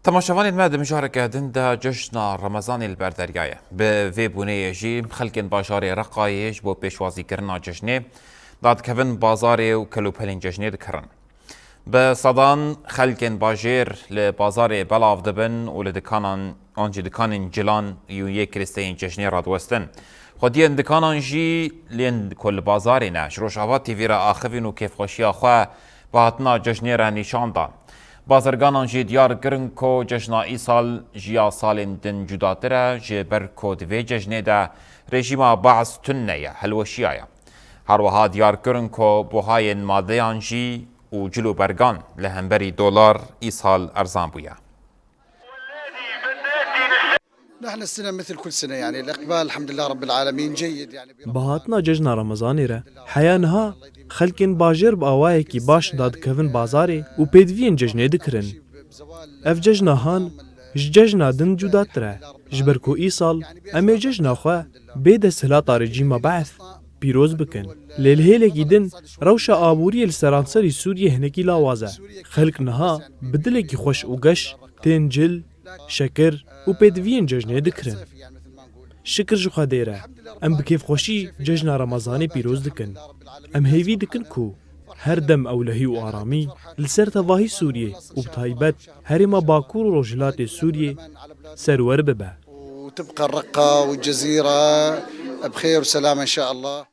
تماشاوان الماد مشاركة دندا جشن رمضان البردرياية بفي بوني جي خلق باشاري رقايش بو بيشوازي كرنا جشني داد كفن بازاري وكلو بلين جشني دكرن بصدان خلق باجير لبازاري بلاف دبن ولدكانان انجي دكانن جلان يو كريستين جشني رادوستن خودين دكانان جي لين كل بازاري ناش روشافات تيفي را آخفين و كيف خوشيا خواه بهاتنا جشني را نشان دا بازرگانان جی دیار کرن کو جشنا ایسال جیا سالین دن جداتره جی بر کو دوی جشنه ده رژیما بعض تنه هلوشیایه هر وها دیار کرن کو بوهای مادهان جی و جلو برگان لهمبری دلار ایسال ارزان بویا. نحن السنة مثل كل سنة يعني الإقبال الحمد لله رب العالمين جيد يعني بهاتنا ججنا رمضاني را حيانها خلقين باجر بآواي كي باش داد كفن بازاري و بيدوين ججنه دكرن اف ججنا هان ججنا دن جودات را جبركو ايصال امي ججنا خوا بيد سلاطة رجيم بعث بيروز بكن للهيلكي دن روشا آبوري السرانسري سوريا هنكي لاوازه خلق نها بدلكي خوش وقش تنجل شكر و بيدوين ججنه دكرن شكر جو خديره ام بكيف خوشي ججنا رمضاني بيروز دكن ام هيفي دكن كو هر دم اولهي و آرامي لسر تواهي سوريا و بتايبت هرما باكور و روجلات سوريا سرور ببه وتبقى الرقة والجزيرة بخير وسلامة إن شاء الله.